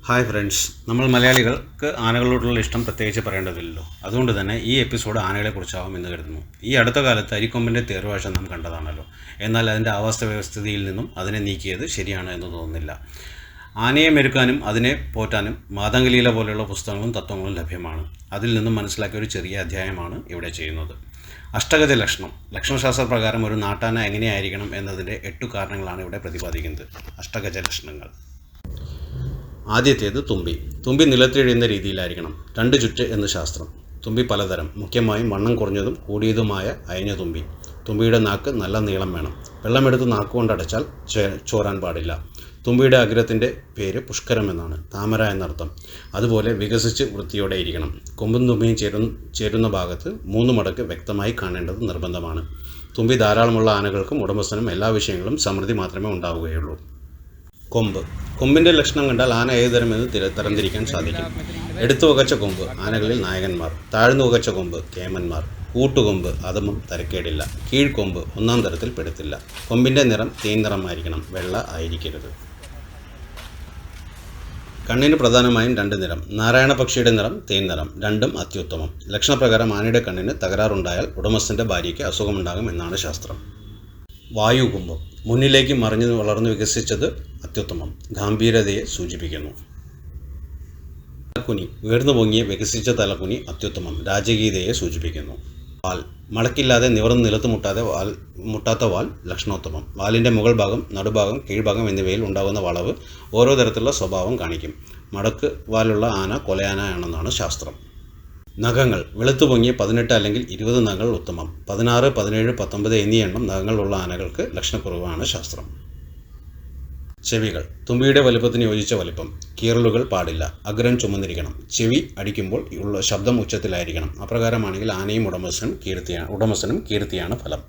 Hi friends, നമ്മൾ മലയാളികൾക്ക് ആനകളോടുള്ള ഇഷ്ടം പ്രത്യേകിച്ച് പറയേണ്ടതില്ലല്ലോ. അതുകൊണ്ട് തന്നെ ഈ എപ്പിസോഡ് ആനകളെക്കുറിച്ചാവും എന്ന് കരുതുന്നു. ഈ അടുത്ത കാലത്ത് അരിക്കൊമ്പൻ്റെ തേർവാഴ്ച നാം കണ്ടതാണല്ലോ. എന്നാൽ അതിൻ്റെ ആവാസ വ്യവസ്ഥിതിയിൽ നിന്നും അതിനെ നീക്കിയത് ശരിയാണ് എന്ന് തോന്നുന്നില്ല. ആനയെ മെരുക്കാനും അതിനെ പോറ്റാനും മാതങ്കലീല പോലെയുള്ള പുസ്തകങ്ങളും തത്വങ്ങളും ലഭ്യമാണ്. അതിൽ നിന്നും മനസ്സിലാക്കിയ ഒരു ചെറിയ അധ്യായമാണ് ഇവിടെ ചെയ്യുന്നത്. അഷ്ടഗജ ലക്ഷണം. ലക്ഷണശാസ്ത്ര പ്രകാരം ഒരു നാട്ടാന എങ്ങനെയായിരിക്കണം എന്നതിൻ്റെ 8 കാരണങ്ങളാണ് ഇവിടെ പ്രതിപാദിക്കുന്നത്. അഷ്ടഗജ ലക്ഷണങ്ങൾ. ആദ്യത്തേത് തുമ്പി. തുമ്പി നിലത്തിഴയുന്ന രീതിയിലായിരിക്കണം. 2 ചുറ്റ് എന്ന് ശാസ്ത്രം. തുമ്പി പലതരം, മുഖ്യമായും വണ്ണം കുറഞ്ഞതും കൂടിയതുമായ അയഞ്ഞ തുമ്പി. തുമ്പിയുടെ നാക്ക് നല്ല നീളം വേണം. വെള്ളമെടുത്ത് നാക്കുകൊണ്ടടച്ചാൽ ചോരാൻ പാടില്ല. തുമ്പിയുടെ അഗ്രത്തിൻ്റെ പേര് പുഷ്കരം എന്നാണ്, താമര എന്നർത്ഥം. അതുപോലെ വികസിച്ച് വൃത്തിയോടെ ഇരിക്കണം. കൊമ്പും തുമ്പിയും ചേരുന്ന ഭാഗത്ത് 3 മടക്ക് വ്യക്തമായി കാണേണ്ടത് നിർബന്ധമാണ്. തുമ്പി ധാരാളമുള്ള ആനകൾക്കും ഉടമസ്ഥനും എല്ലാ വിഷയങ്ങളും സമൃദ്ധി മാത്രമേ ഉണ്ടാവുകയുള്ളൂ. കൊമ്പ്. കൊമ്പിൻ്റെ ലക്ഷണം കണ്ടാൽ ആന ഏതുതരമെന്ന് തരംതിരിക്കാൻ സാധിക്കും. എടുത്തു വകച്ച കൊമ്പ് ആനകളിൽ നായകന്മാർ. താഴ്ന്നു വകച്ച കൊമ്പ് കേമന്മാർ. കൂട്ടുകൊമ്പ് അതൊന്നും തരക്കേടില്ല. കീഴ്ക്കൊമ്പ് 1-ാം തരത്തിൽ പെടുത്തില്ല. കൊമ്പിൻ്റെ നിറം തേൻ നിറമായിരിക്കണം, വെള്ള ആയിരിക്കരുത്. കണ്ണിന് പ്രധാനമായും 2 നിറം. നാരായണ പക്ഷിയുടെ നിറം തേൻ നിറം, രണ്ടും അത്യുത്തമം. ലക്ഷണപ്രകാരം ആനയുടെ കണ്ണിന് തകരാറുണ്ടായാൽ ഉടമസ്ഥൻ്റെ ഭാര്യയ്ക്ക് അസുഖമുണ്ടാകും എന്നാണ് ശാസ്ത്രം. വായുകുംഭം. മുന്നിലേക്ക് മറിഞ്ഞു വളർന്നു വികസിച്ചത് അത്യുത്തമം, ഗാംഭീര്യതയെ സൂചിപ്പിക്കുന്നു. തലക്കുനി. ഉയർന്നു പൊങ്ങിയ വികസിച്ച തലക്കുനി അത്യുത്തമം, രാജകീയതയെ സൂചിപ്പിക്കുന്നു. വാൽ. മടക്കില്ലാതെ നിവർന്ന് നിലത്ത് മുട്ടാത്ത വാൽ ലക്ഷണോത്തമം. വാലിൻ്റെ മുകൾ ഭാഗം, നടുഭാഗം, കീഴ്ഭാഗം എന്നിവയിൽ ഉണ്ടാകുന്ന വളവ് ഓരോ തരത്തിലുള്ള സ്വഭാവം കാണിക്കും. മടക്ക് വാലുള്ള ആന കൊലയാനയാണെന്നാണ് ശാസ്ത്രം. നഖങ്ങൾ. വെളുത്തു പൊങ്ങിയ 18 അല്ലെങ്കിൽ 20 നഖങ്ങൾ ഉത്തമം. 16, 17, 19 എന്നീ എണ്ണം നഖങ്ങളുള്ള ആനകൾക്ക് ലക്ഷണക്കുറവാണ് ശാസ്ത്രം. ചെവികൾ. തുമ്പിയുടെ വലുപ്പത്തിന് യോജിച്ച വലുപ്പം. കീറലുകൾ പാടില്ല. അഗ്രം ചുമന്നിരിക്കണം. ചെവി അടിക്കുമ്പോൾ ഉള്ള ശബ്ദം ഉച്ചത്തിലായിരിക്കണം. അപ്രകാരമാണെങ്കിൽ ആനയും ഉടമസ്ഥനും കീർത്തിയാണ് ഫലം.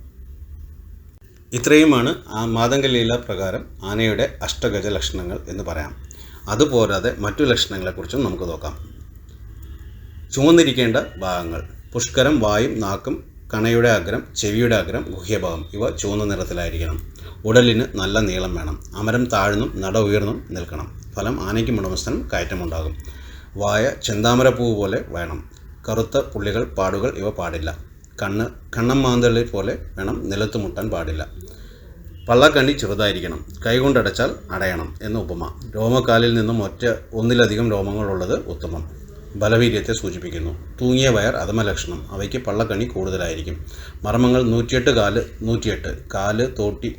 ഇത്രയുമാണ് മാതങ്കലീല പ്രകാരം ആനയുടെ അഷ്ടഗജ ലക്ഷണങ്ങൾ എന്ന് പറയാം. അതുപോരാതെ മറ്റു ലക്ഷണങ്ങളെക്കുറിച്ചും നമുക്ക് നോക്കാം. ചുമന്നിരിക്കേണ്ട ഭാഗങ്ങൾ. പുഷ്കരം, വായും നാക്കും, കണയുടെ അഗ്രം, ചെവിയുടെ അഗ്രം, ഗുഹ്യഭാഗം ഇവ ചുവന്ന നിറത്തിലായിരിക്കണം. ഉടലിന് നല്ല നീളം വേണം. അമരം താഴ്ന്നും നട ഉയർന്നും നിൽക്കണം. ഫലം ആനയ്ക്കും ഉടമസ്ഥനും കയറ്റമുണ്ടാകും. വായ ചെന്താമരപ്പൂവ് പോലെ വേണം. കറുത്ത പുള്ളികൾ, പാടുകൾ ഇവ പാടില്ല. കണ്ണമ്മാന്തളി പോലെ വേണം, നിലത്ത് മുട്ടാൻ പാടില്ല. പള്ളക്കണ്ണി ചെറുതായിരിക്കണം. കൈകൊണ്ടടച്ചാൽ അടയണം എന്ന് ഉപമ. രോമക്കാലിൽ നിന്നും ഒന്നിലധികം രോമങ്ങളുള്ളത് ഉത്തമം, ബലവീര്യത്തെ സൂചിപ്പിക്കുന്നു. തൂങ്ങിയ വയർ അധമലക്ഷണം. അവയ്ക്ക് പള്ളക്കണ്ണി കൂടുതലായിരിക്കും. മർമ്മങ്ങൾ 108, കാല് 108. കാല് തോട്ടി.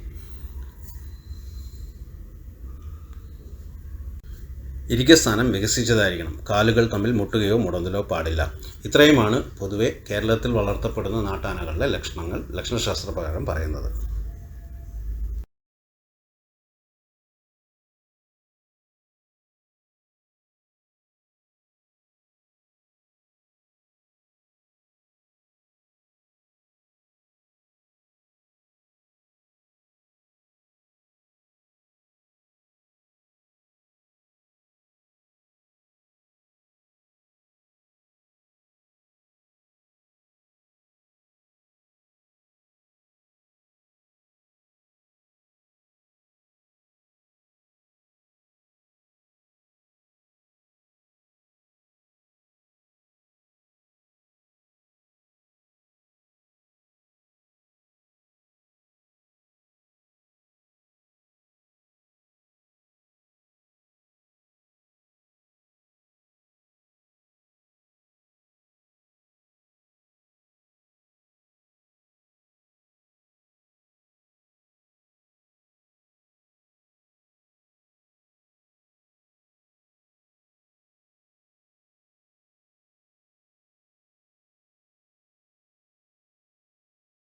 ഇരിക്കസ്ഥാനം വികസിച്ചതായിരിക്കണം. കാലുകൾ തമ്മിൽ മുട്ടുകയോ മുടന്തലോ പാടില്ല. ഇത്രയുമാണ് പൊതുവെ കേരളത്തിൽ വളർത്തപ്പെടുന്ന നാട്ടാനകളുടെ ലക്ഷണങ്ങൾ ലക്ഷണശാസ്ത്രപ്രകാരം പറയുന്നത്.